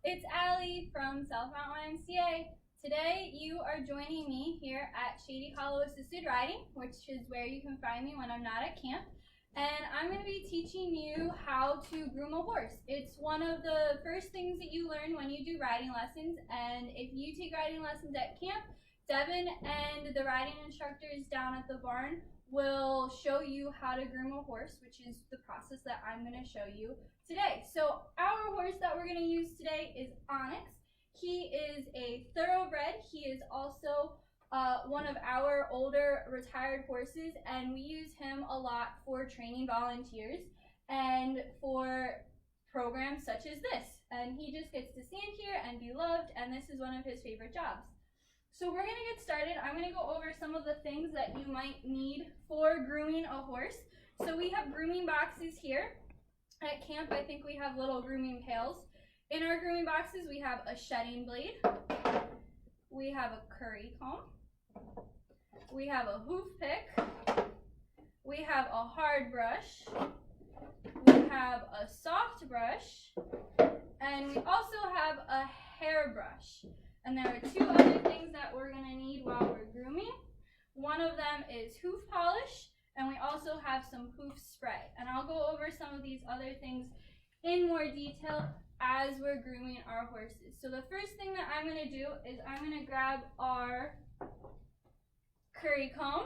it's Allie from Southmount YMCA. Today you are joining me here at Shady Hollow Assisted Riding, which is where you can find me when I'm not at camp. And I'm going to be teaching you how to groom a horse. It's one of the first things that you learn when you do riding lessons. And if you take riding lessons at camp, Devin and the riding instructors down at the barn will show you how to groom a horse, which is the process that I'm going to show you today. So our horse that we're going to use today is Onyx. He is a thoroughbred. He is also one of our older retired horses, and we use him a lot for training volunteers and for programs such as this. And he just gets to stand here and be loved, and this is one of his favorite jobs. So we're going to get started. I'm going to go over some of the things that you might need for grooming a horse. So we have grooming boxes here. At camp, I think we have little grooming pails. In our grooming boxes, we have a shedding blade. We have a curry comb. We have a hoof pick. We have a hard brush. We have a soft brush. And we also have a hairbrush. And there are two other things that we're going to need while we're grooming. One of them is hoof polish, and we also have some hoof spray. And I'll go over some of these other things in more detail as we're grooming our horses. So the first thing that I'm going to do is I'm going to grab our curry comb.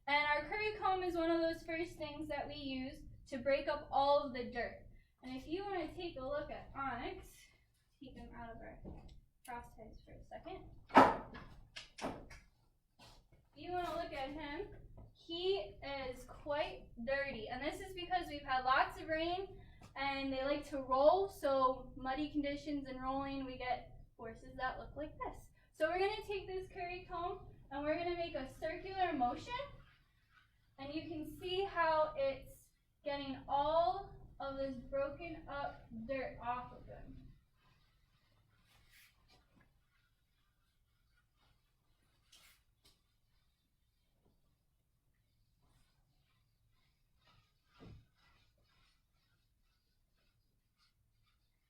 And our curry comb is one of those first things that we use to break up all of the dirt. And if you want to take a look at Onyx, take him out of our cross ties for a second. If you want to look at him, he is quite dirty, and this is because we've had lots of rain and they like to roll, so muddy conditions and rolling, we get horses that look like this. So we're going to take this curry comb and we're going to make a circular motion, and you can see how it's getting all of this broken up dirt off of him.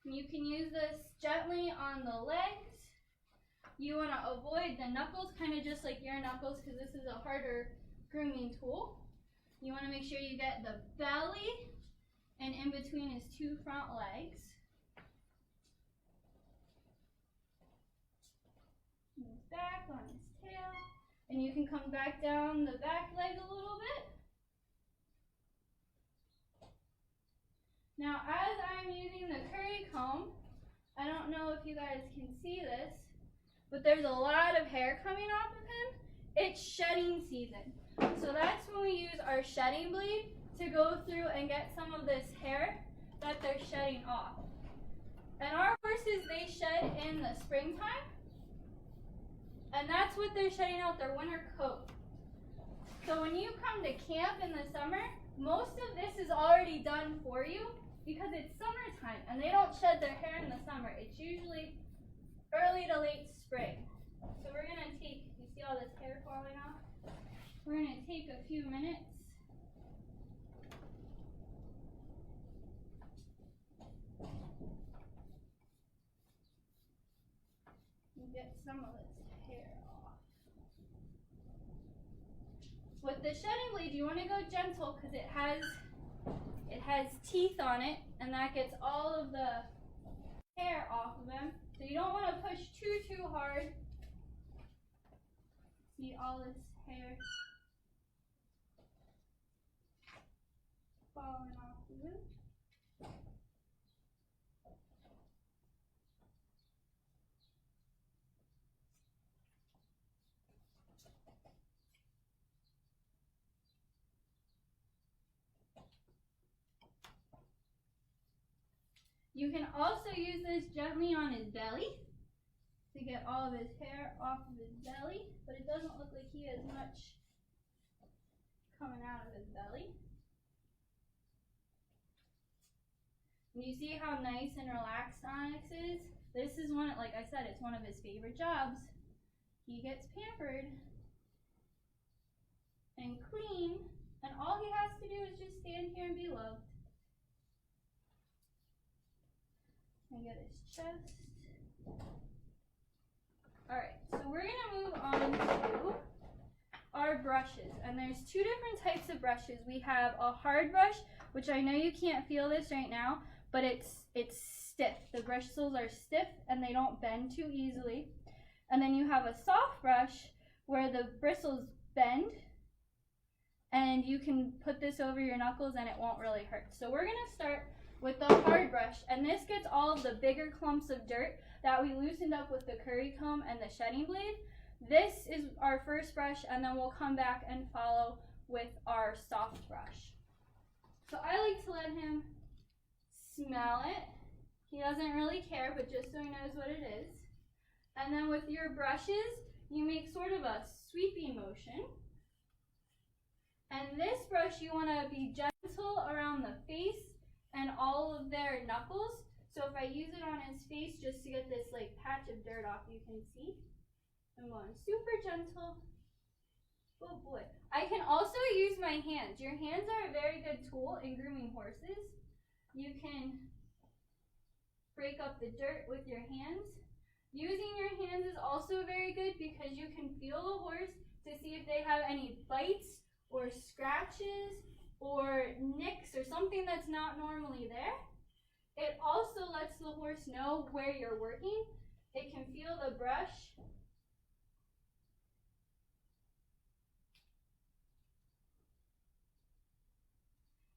You can use this gently on the legs. You want to avoid the knuckles, kind of just like your knuckles, because this is a harder grooming tool. You want to make sure you get the belly and in between his two front legs. His back on his tail. And you can come back down the back leg a little bit. Now, as I'm using the curry comb, I don't know if you guys can see this, but there's a lot of hair coming off of him. It's shedding season. So that's when we use our shedding blade to go through and get some of this hair that they're shedding off. And our horses, they shed in the springtime, and that's what they're shedding out, their winter coat. So when you come to camp in the summer, most of this is already done for you, because it's summertime and they don't shed their hair in the summer. It's usually early to late spring. So we're going to take, you see all this hair falling off? We're going to take a few minutes and get some of this hair off. With the shedding blade, you want to go gentle because it has teeth on it, and that gets all of the hair off of them. So you don't want to push too hard. See all this hair falling off of him. You can also use this gently on his belly to get all of his hair off of his belly, but it doesn't look like he has much coming out of his belly. And you see how nice and relaxed Onyx is? This is one, like I said, it's one of his favorite jobs. He gets pampered and clean, and all he has to do is just stand here and be loved. And get his chest. Alright, so we're going to move on to our brushes. And there's two different types of brushes. We have a hard brush, which I know you can't feel this right now, but it's stiff. The bristles are stiff and they don't bend too easily. And then you have a soft brush where the bristles bend, and you can put this over your knuckles and it won't really hurt. So we're going to start with the hard brush, and this gets all of the bigger clumps of dirt that we loosened up with the curry comb and the shedding blade. This is our first brush, and then we'll come back and follow with our soft brush. So I like to let him smell it. He doesn't really care, but just so he knows what it is. And then with your brushes, you make sort of a sweeping motion. And this brush, you want to be gentle around the face and all of their knuckles. So if I use it on his face just to get this like patch of dirt off, you can see I'm going super gentle. Oh boy. I can also use my hands. Your hands are a very good tool in grooming horses. You can break up the dirt with your hands. Using your hands is also very good because you can feel the horse to see if they have any bites or scratches or nicks or something that's not normally there. It also lets the horse know where you're working. It can feel the brush.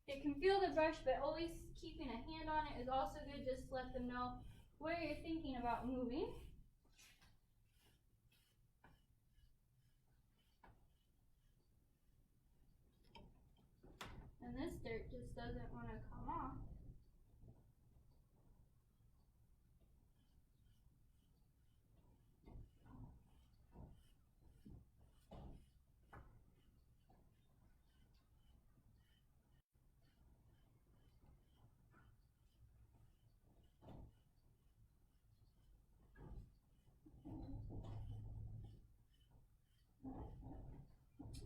It can feel the brush, but always keeping a hand on it is also good, just to let them know where you're thinking about moving. And this dirt just doesn't want to come off.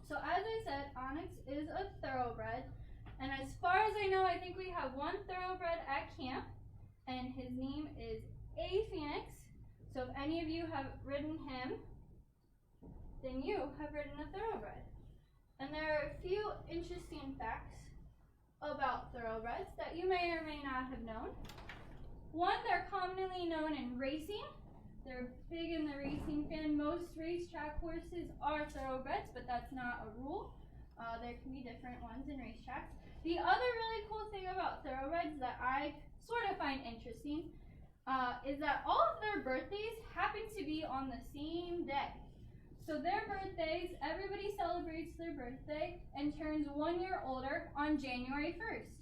So as I said, Onyx is a thoroughbred, and as far as I know, I think we have one thoroughbred at camp, and his name is A Phoenix. So if any of you have ridden him, then you have ridden a thoroughbred. And there are a few interesting facts about thoroughbreds that you may or may not have known. One, they're commonly known in racing. They're big in the racing fan. Most racetrack horses are thoroughbreds, but that's not a rule. There can be different ones in racetracks. The other really cool thing about thoroughbreds that I sort of find interesting is that all of their birthdays happen to be on the same day. So their birthdays, everybody celebrates their birthday and turns 1 year older on January 1st.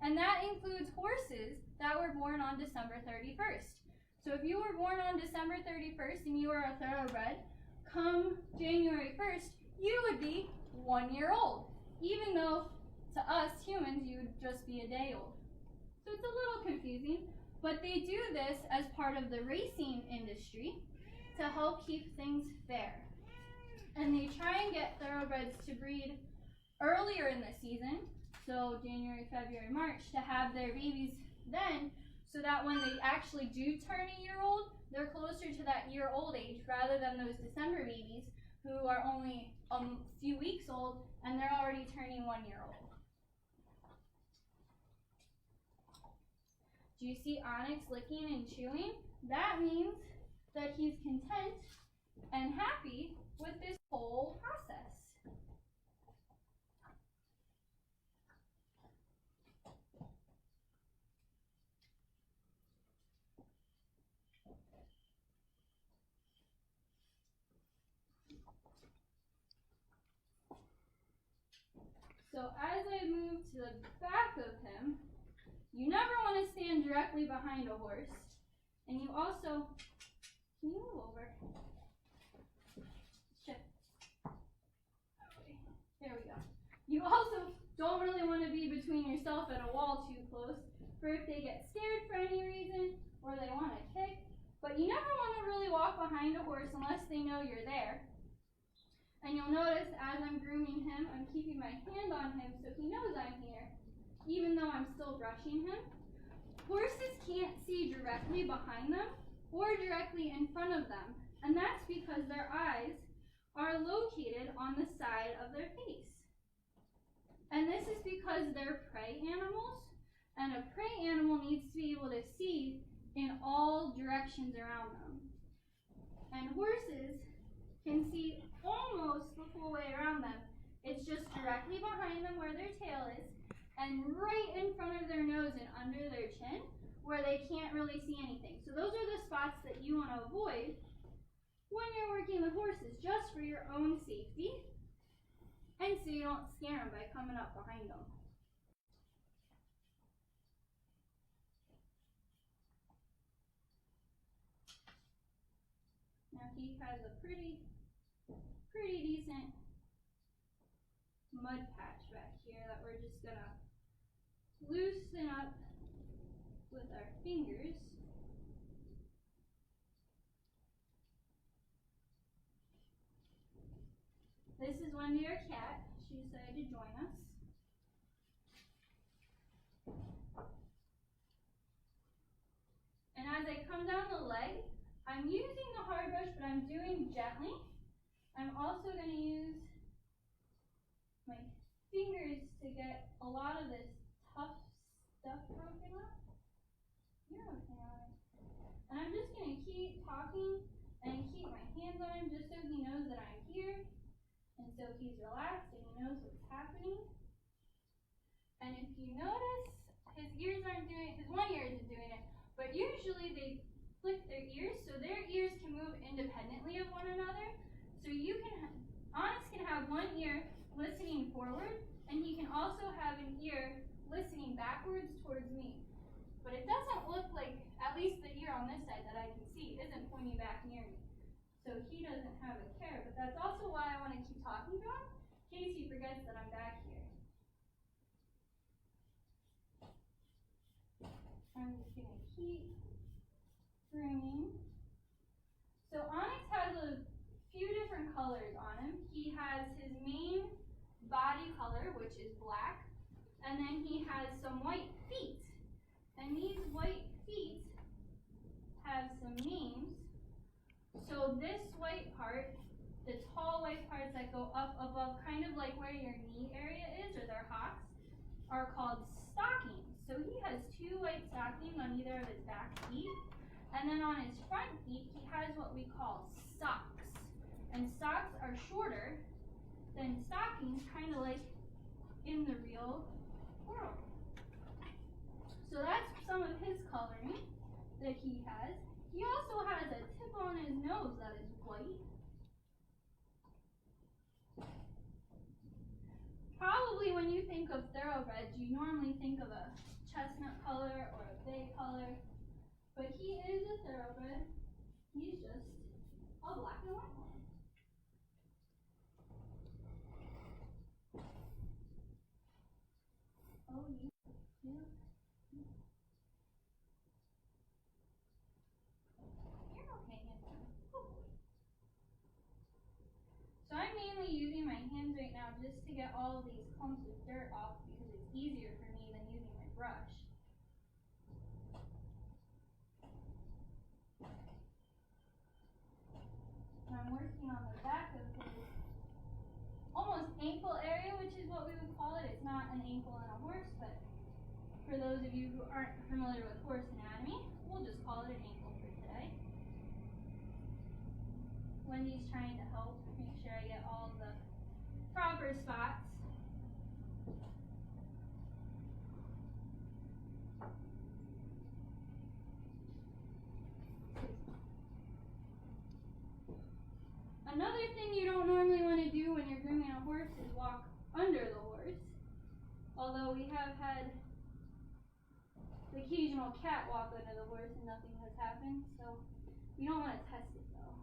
And that includes horses that were born on December 31st. So if you were born on December 31st and you are a thoroughbred, come January 1st, you would be 1 year old, even though to us humans you would just be a day old. So it's a little confusing, but they do this as part of the racing industry to help keep things fair. And they try and get thoroughbreds to breed earlier in the season, so January, February, March, to have their babies then, so that when they actually do turn a year old, they're closer to that year old age rather than those December babies who are only a few weeks old and they're already turning 1 year old. Do you see Onyx licking and chewing? That means that he's content and happy with this whole process. So as I move to the back of him, you never want to stand directly behind a horse. And you also, can you move over? Shift. Okay, there we go. You also don't really want to be between yourself and a wall too close for if they get scared for any reason or they want to kick. But you never want to really walk behind a horse unless they know you're there. And you'll notice as I'm grooming him, I'm keeping my hand on him so he knows I'm here, even though I'm still brushing him. Horses can't see directly behind them, or directly in front of them. And that's because their eyes are located on the side of their face. And this is because they're prey animals, and a prey animal needs to be able to see in all directions around them. And horses can see almost the full way around them. It's just directly behind them where their tail is, and right in front of their nose and under their chin where they can't really see anything. So those are the spots that you want to avoid when you're working with horses, just for your own safety, and so you don't scare them by coming up behind them. Now he has a pretty decent mud patch back here that we're just gonna loosen up with our fingers. This is Wendy, our cat. She decided to join us. And as I come down the leg, I'm using the hard brush, but I'm doing gently. I'm also going to use my fingers to get a lot of this tough stuff broken up. You're okay on it. And I'm just going to keep talking and keep my hands on him just so he knows that I'm here. And so he's relaxed and he knows what's happening. And if you notice, his ears aren't doing it, his one ear isn't doing it, but usually they flick their ears so their ears can move independently of one another. So you can, Onyx can have one ear listening forward, and he can also have an ear listening backwards towards me. But it doesn't look like, at least the ear on this side that I can see, isn't pointing back near me. So he doesn't have a care, but that's also why I want to keep talking to him, in case he forgets that I'm back here. I'm just going to keep grooming. So Onyx has a few different colors on him. He has his main body color, which is black, and then he has some white feet. And these white feet have some names. So this white part, the tall white parts that go up above, kind of like where your knee area is, or their hocks, are called stockings. So he has two white stockings on either of his back feet. And then on his front feet, he has what we call socks. And socks are shorter than stockings, kind of like in the real world. So that's some of his coloring that he has. He also has a tip on his nose that is white. Probably when you think of thoroughbreds, you normally think of a chestnut color or a bay color, but he is a thoroughbred. He's just a black and white one. Oh, yeah. So I'm mainly using my hands right now just to get all of these clumps of dirt off because it's easier for me than using my brush. And I'm working on the back of his almost ankle area, which is what we would call it. It's not an ankle in a horse, but for those of you who aren't familiar with horse anatomy, we'll just call it an ankle for today. Wendy's trying to help make sure I get all the proper spots. Another thing you don't normally want to do when you're grooming a horse is walk under the horse. Although we have had the occasional cat walk under the horse and nothing has happened, so we don't want to test it though.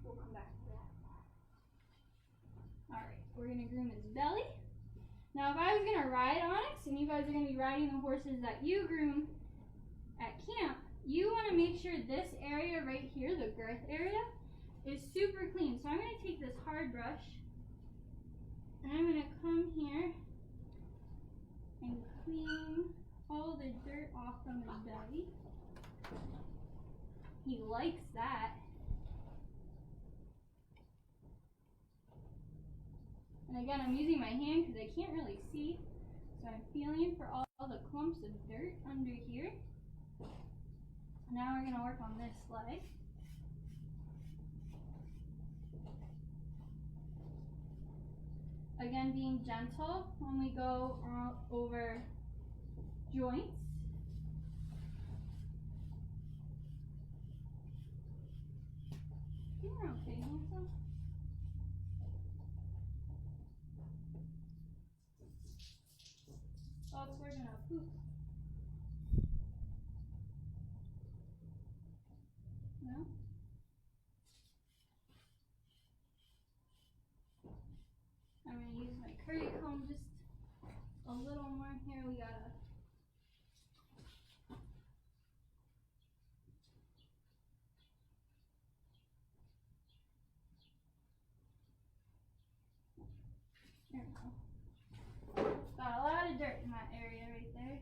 We'll come back to that. Alright, we're going to groom his belly. Now if I was going to ride Onyx, and you guys are going to be riding the horses that you groom at camp, you want to make sure this area right here, the girth area, is super clean. So I'm going to take this hard brush, and I'm going to come here and clean all the dirt off from his belly. He likes that. And again, I'm using my hand because I can't really see. So I'm feeling for all the clumps of dirt under here. Now we're going to work on this leg. Again, being gentle when we go over joints. You're okay, handsome. Thoughts we're gonna poop. No? I'm gonna use my curry comb just a little more here. We gotta. There we go. Got a lot of dirt in that area right there.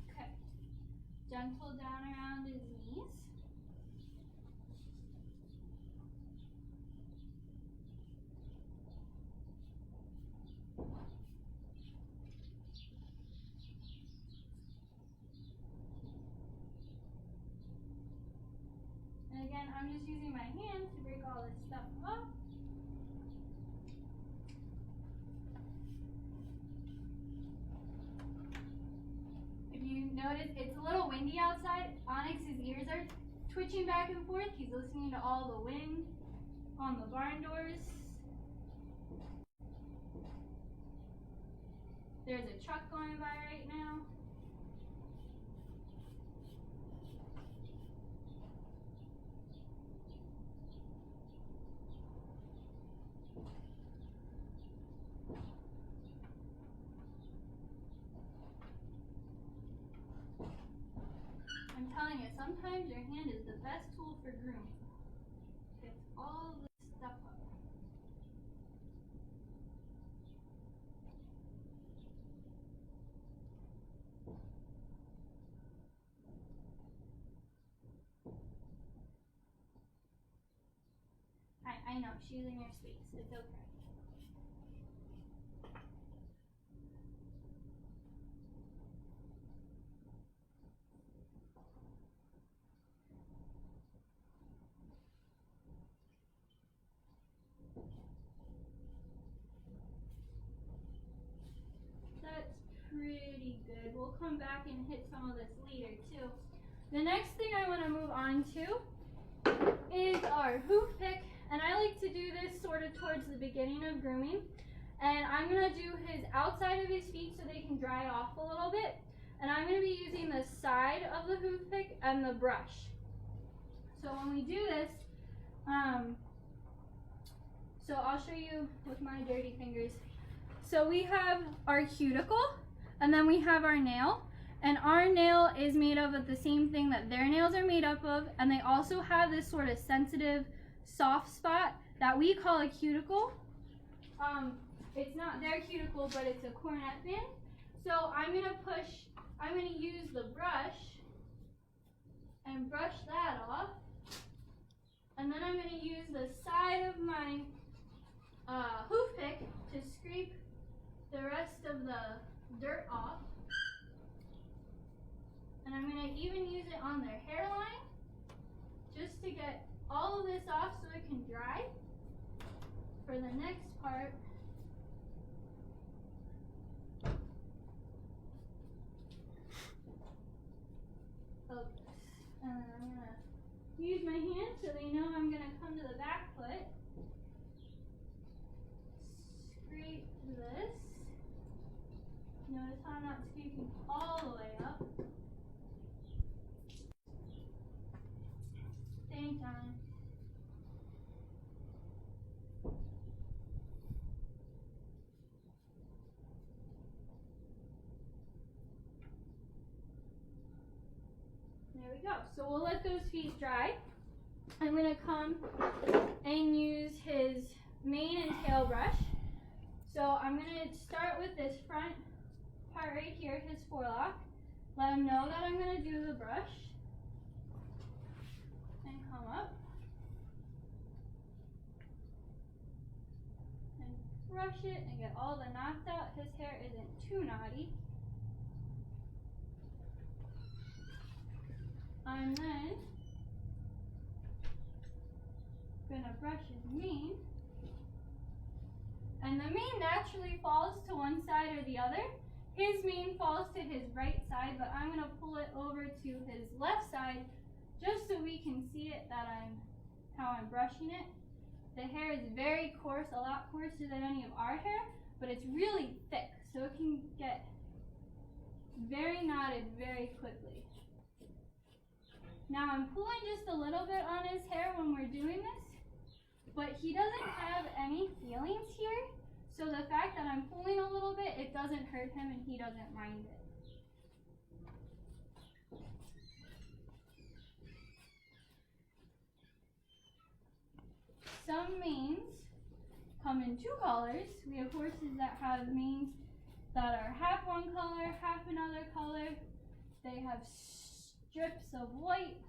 Okay. Gentle down around his knees. And again, I'm just using my hand to break all this stuff up. If you notice, it's a little windy outside. Onyx's ears are twitching back and forth. He's listening to all the wind on the barn doors. There's a truck going by right now. I'm telling you, sometimes your hand is the best tool for grooming. Gets all this stuff up. I know, she's in your space. It's okay. That's pretty good. We'll come back and hit some of this later too. The next thing I want to move on to is our hoof pick. And I like to do this sort of towards the beginning of grooming. And I'm going to do his outside of his feet so they can dry off a little bit. And I'm going to be using the side of the hoof pick and the brush. So when we do this, so I'll show you with my dirty fingers. So we have our cuticle, and then we have our nail. And our nail is made of the same thing that their nails are made up of. And they also have this sort of sensitive soft spot that we call a cuticle. It's not their cuticle, but it's a cornet pin. So I'm gonna use the brush and brush that off. And then I'm gonna use the side of my hoof pick to scrape the rest of the dirt off. And I'm gonna even use it on their hairline just to get all of this off so it can dry for the next part. Of this. And then I'm gonna use my hand so they know I'm gonna come to the back foot. Scrape this. Notice how I'm not scraping all the way up. Same time. There we go. So we'll let those feet dry. I'm going to come and use his mane and tail brush. So I'm going to start with this front part right here, his forelock. Let him know that I'm going to do the brush. And come up. And brush it and get all the knots out. His hair isn't too knotty. And then gonna brush his mane. And the mane naturally falls to one side or the other. His mane falls to his right side, but I'm gonna pull it over to his left side just so we can see it how I'm brushing it. The hair is very coarse, a lot coarser than any of our hair, but it's really thick, so it can get very knotted very quickly. Now I'm pulling just a little bit on his hair when we're doing this, but he doesn't have any feelings here, so the fact that I'm pulling a little bit, it doesn't hurt him and he doesn't mind it. Some manes come in two colors. We have horses that have manes that are half one color, half another color. They have strips of white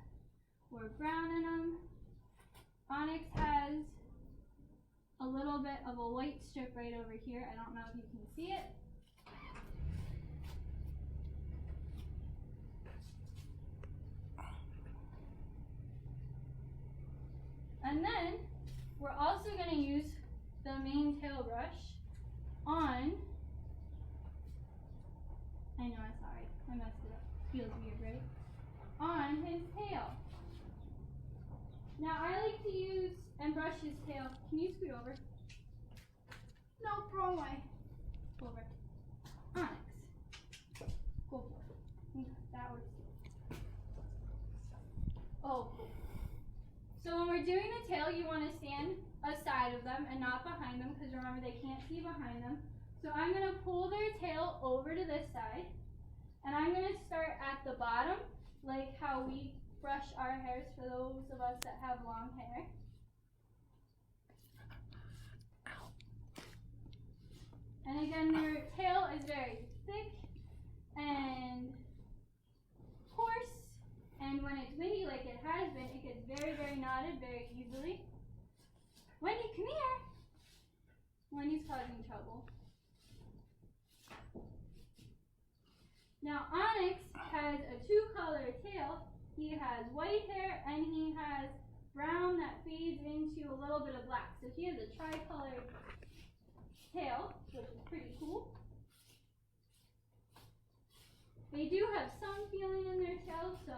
or brown in them. Onyx has a little bit of a white strip right over here. I don't know if you can see it. And then we're also going to use the mane tail brush on, I know, I'm sorry, I messed it up. Feels weird, right? On his tail. Now I like to use and brush his tail. Can you scoot over? No, wrong way. Over. Onyx. Go for it. That works. Oh, cool. So when we're doing the tail, you want to stand aside of them and not behind them, because remember they can't see behind them. So I'm going to pull their tail over to this side, and I'm going to start at the bottom, like how we brush our hairs for those of us that have long hair. And again, their tail is very thick and coarse, and when it's windy like it has been, it gets very, very knotted very easily. Wendy, come here. Wendy's causing trouble. Now Onyx has a two-color tail. He has white hair and he has brown that fades into a little bit of black. So he has a tri-colored tail, which is pretty cool. They do have some feeling in their tail, so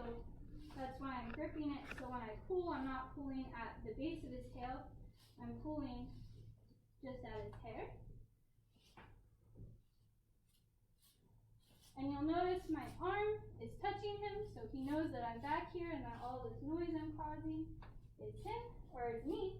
that's why I'm gripping it. So when I pull, I'm not pulling at the base of his tail. I'm pulling just at his hair. And you'll notice my arm is touching him, so he knows that I'm back here and that all this noise I'm causing is him or is me.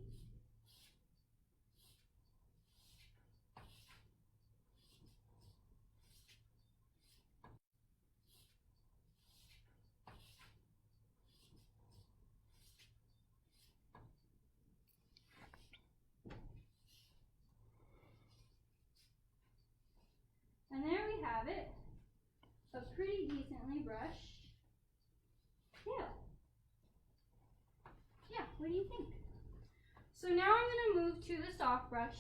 And there we have it, a pretty decently brushed tail. Yeah, what do you think? So now I'm going to move to the soft brush,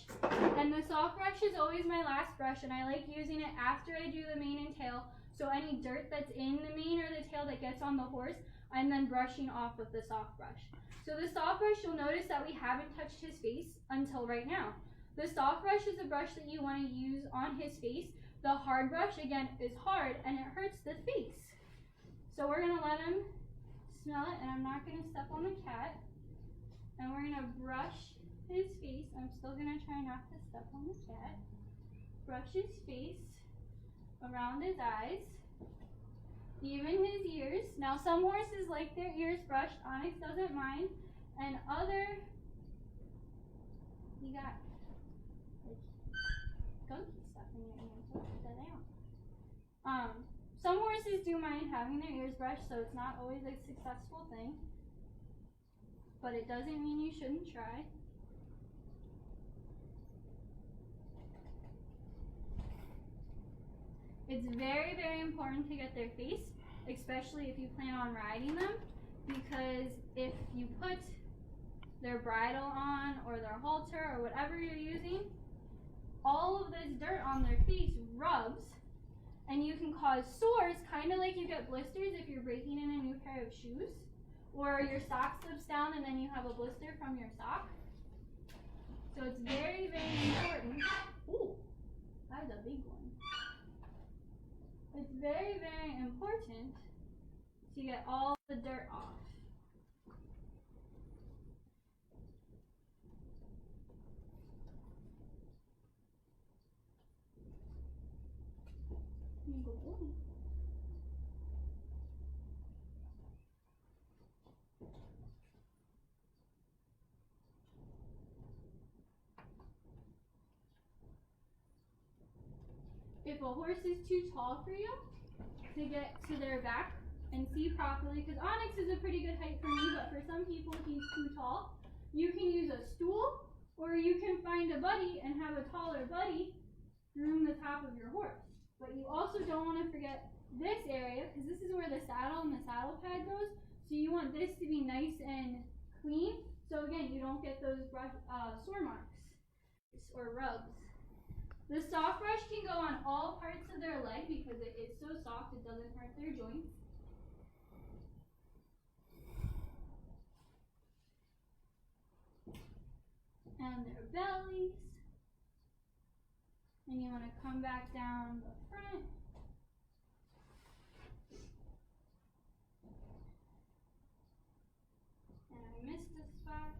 and the soft brush is always my last brush, and I like using it after I do the mane and tail, so any dirt that's in the mane or the tail that gets on the horse, I'm then brushing off with the soft brush. So the soft brush, you'll notice that we haven't touched his face until right now. The soft brush is a brush that you want to use on his face. The hard brush, again, is hard and it hurts the face. So we're going to let him smell it, and I'm not going to step on the cat. And we're going to brush his face. I'm still going to try not to step on the cat. Brush his face, around his eyes, even his ears. Now some horses like their ears brushed. Onyx doesn't mind. And you got like gunky stuff in your ears. Some horses do mind having their ears brushed, so it's not always a successful thing. but it doesn't mean you shouldn't try. It's very, very important to get their face, especially if you plan on riding them, because if you put their bridle on or their halter or whatever you're using, all of this dirt on their face rubs and you can cause sores, kind of like you get blisters if you're breaking in a new pair of shoes, or your sock slips down and then you have a blister from your sock. So it's very, very important. Ooh, that's a big one. It's very, very important to get all the dirt off. If a horse is too tall for you to get to their back and see properly, because Onyx is a pretty good height for me, but for some people he's too tall, you can use a stool, or you can find a buddy and have a taller buddy groom the top of your horse. But you also don't want to forget this area, because this is where the saddle and the saddle pad goes, so you want this to be nice and clean, so again, you don't get those sore marks or rubs. The soft brush can go on all parts of their leg because it is so soft it doesn't hurt their joints. And their bellies. And you want to come back down the front. And I missed a spot.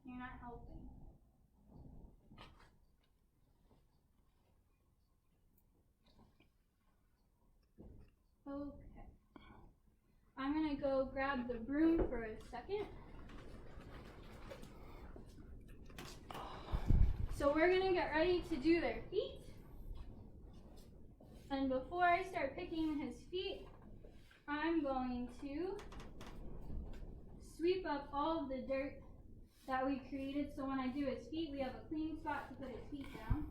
You're not helping. Okay. I'm going to go grab the broom for a second. So we're going to get ready to do their feet. And before I start picking his feet, I'm going to sweep up all of the dirt that we created, so when I do his feet, we have a clean spot to put his feet down.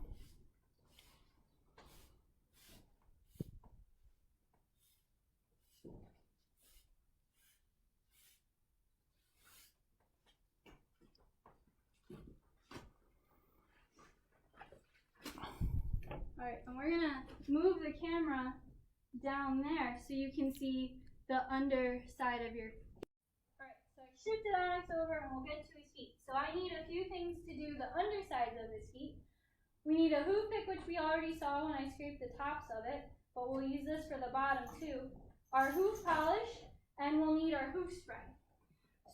Alright, and we're gonna move the camera down there so you can see the underside of your feet. Alright, so I shifted Onyx over and we'll get to his feet. So I need a few things to do the undersides of his feet. We need a hoof pick, which we already saw when I scraped the tops of it, but we'll use this for the bottom too. Our hoof polish, and we'll need our hoof spray.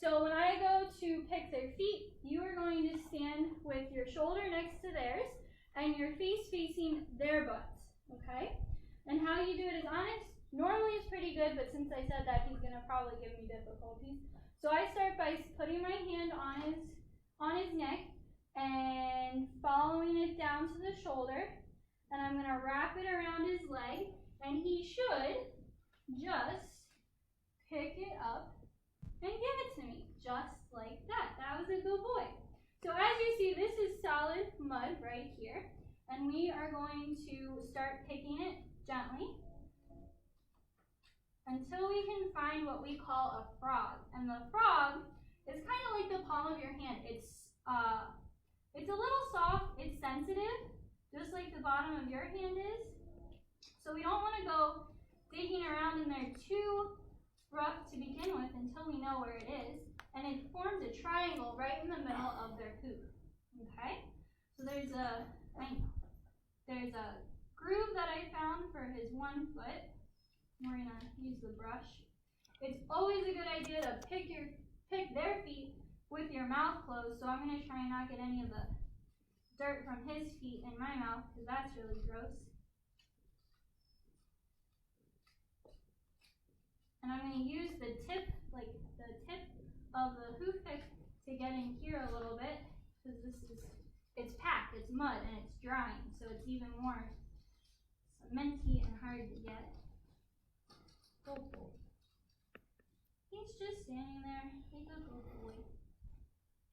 So when I go to pick their feet, you are going to stand with your shoulder next to theirs and your face facing their butts, okay? And how you do it is Onyx normally is pretty good, but since I said that, he's gonna probably give me difficulties. So I start by putting my hand on his neck and following it down to the shoulder, and I'm gonna wrap it around his leg, and he should just pick it up and give it to me, just like that. That was a good boy. So as you see, this is solid mud right here, and we are going to start picking it gently until we can find what we call a frog. And the frog is kind of like the palm of your hand. It's a little soft, it's sensitive, just like the bottom of your hand is. So we don't want to go digging around in there too rough to begin with until we know where it is. And it forms a triangle right in the middle of their hoof. Okay? So there's a groove that I found for his one foot. We're gonna use the brush. It's always a good idea to pick their feet with your mouth closed. So I'm gonna try and not get any of the dirt from his feet in my mouth because that's really gross. And I'm gonna use the tip of the hoof pick to get in here a little bit, because this is it's packed, it's mud, and it's drying, so it's even more cementy and hard to get. Go boy. He's just standing there. Hey, go boy.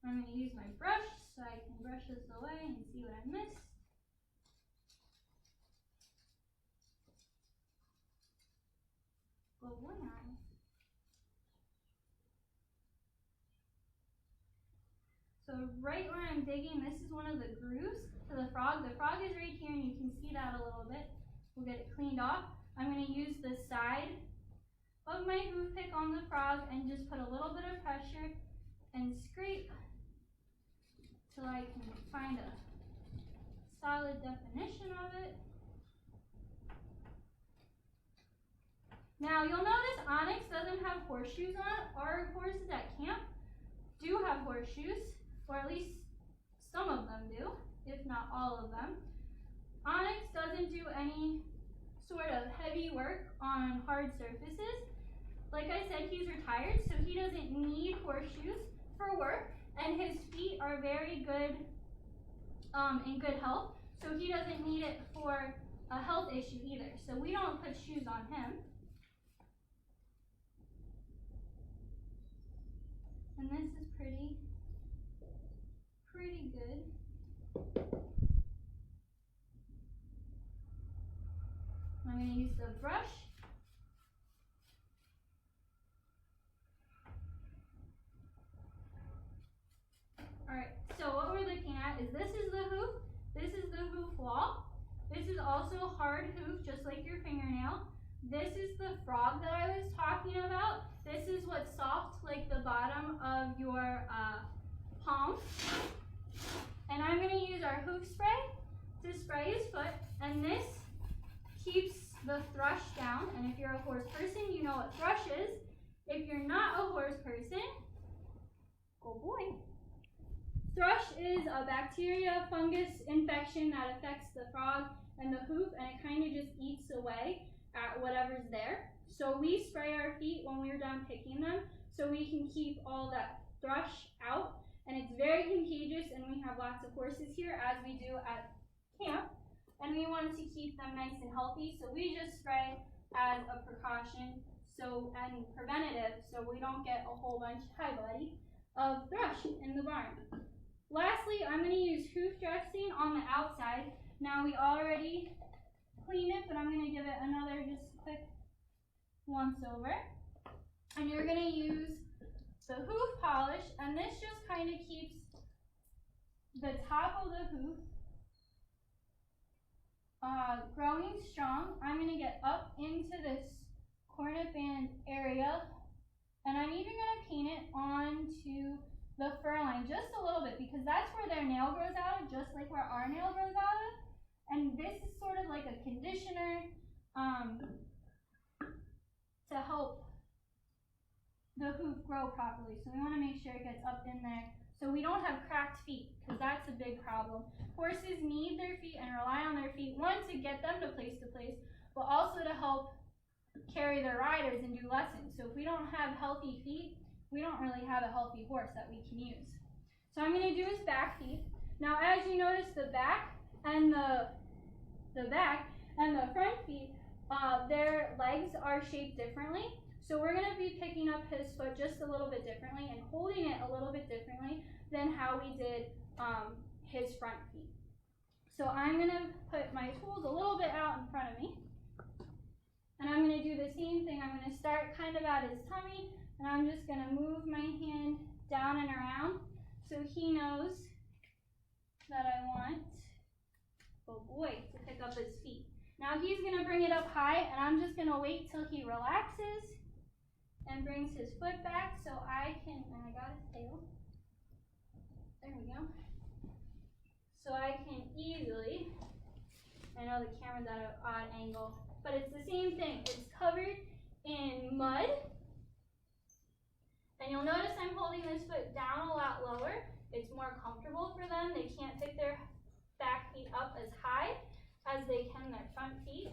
I'm going to use my brush so I can brush this away and see what I missed. Go boy now. So right where I'm digging, this is one of the grooves to the frog. The frog is right here, and you can see that a little bit. We'll get it cleaned off. I'm going to use the side of my hoof pick on the frog and just put a little bit of pressure and scrape till I can find a solid definition of it. Now you'll notice Onyx doesn't have horseshoes on. Our horses at camp do have horseshoes, or at least some of them do, if not all of them. Onyx doesn't do any sort of heavy work on hard surfaces. Like I said, he's retired, so he doesn't need horseshoes for work, and his feet are very good, in good health, so he doesn't need it for a health issue either. So we don't put shoes on him. And this is pretty good. I'm going to use the brush. Alright, so what we're looking at is this is the hoof, this is the hoof wall. This is also hard hoof, just like your fingernail. This is the frog that I was talking about. This is what's soft, like the bottom of your palm. And I'm going to use our hoof spray to spray his foot, and this keeps the thrush down. And if you're a horse person, you know what thrush is. If you're not a horse person, go boy. Thrush is a bacteria, fungus infection that affects the frog and the hoof, and it kind of just eats away at whatever's there. So we spray our feet when we're done picking them so we can keep all that thrush out. And it's very contagious, and we have lots of horses here, as we do at camp. And we want to keep them nice and healthy, so we just spray as a precaution and preventative, so we don't get a whole bunch, hi buddy, of thrush in the barn. Lastly, I'm going to use hoof dressing on the outside. Now we already cleaned it, but I'm going to give it another just quick once over. And you're going to use the hoof polish, and this just kind of keeps the top of the hoof growing strong. I'm going to get up into this cornet band area, and I'm even going to paint it onto the fur line just a little bit, because that's where their nail grows out of, just like where our nail grows out of. And this is sort of like a conditioner to help the hoof grow properly. So we want to make sure it gets up in there so we don't have cracked feet, because that's a big problem. Horses need their feet and rely on their feet, one, to get them to place, but also to help carry their riders and do lessons. So if we don't have healthy feet, we don't really have a healthy horse that we can use. So I'm going to do his back feet. Now, as you notice, the back and the front feet, their legs are shaped differently. So we're going to be picking up his foot just a little bit differently and holding it a little bit differently than how we did his front feet. So I'm going to put my tools a little bit out in front of me. And I'm going to do the same thing. I'm going to start kind of at his tummy, and I'm just going to move my hand down and around so he knows that I want, oh boy, to pick up his feet. Now he's going to bring it up high, and I'm just going to wait till he relaxes and brings his foot back so I can, and I got his tail. There we go. So I can easily, I know the camera's at an odd angle, but it's the same thing. It's covered in mud. And you'll notice I'm holding this foot down a lot lower. It's more comfortable for them. They can't pick their back feet up as high as they can their front feet.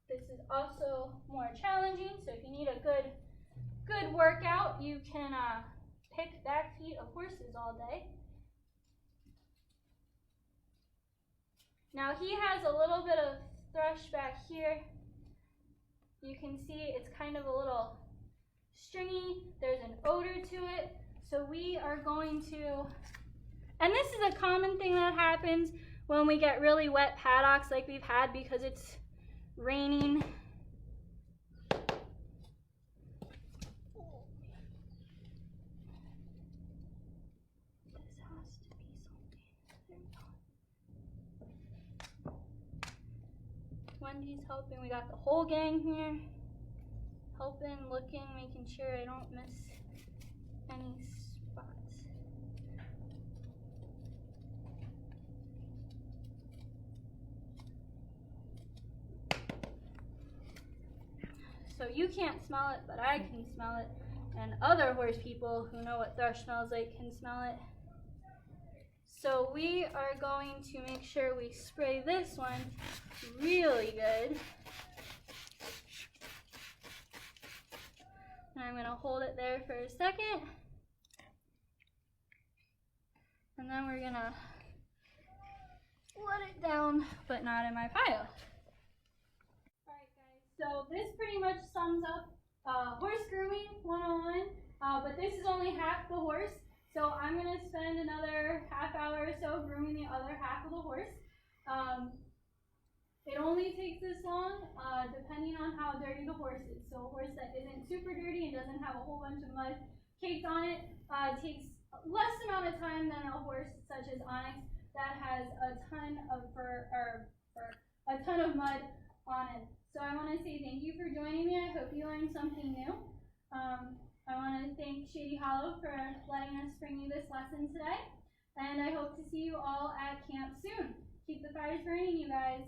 This is also more challenging, so if you need a good workout, you can pick back feet of horses all day. Now he has a little bit of thrush back here. You can see it's kind of a little stringy. There's an odor to it. So we are going to, and this is a common thing that happens when we get really wet paddocks like we've had because it's raining. Wendy's helping. We got the whole gang here helping, looking, making sure I don't miss any spots. So you can't smell it, but I can smell it, and other horse people who know what thrush smells like can smell it. So we are going to make sure we spray this one really good. And I'm going to hold it there for a second. And then we're going to let it down, but not in my pile. Alright guys, so this pretty much sums up horse grooming 101, but this is only half the horse. So I'm going to spend another half hour or so grooming the other half of the horse. It only takes this long depending on how dirty the horse is. So a horse that isn't super dirty and doesn't have a whole bunch of mud caked on it takes less amount of time than a horse such as Onyx that has a ton of fur or a ton of mud on it. So I want to say thank you for joining me. I hope you learned something new. I want to thank Shady Hollow for letting us bring you this lesson today, and I hope to see you all at camp soon. Keep the fires burning, you guys.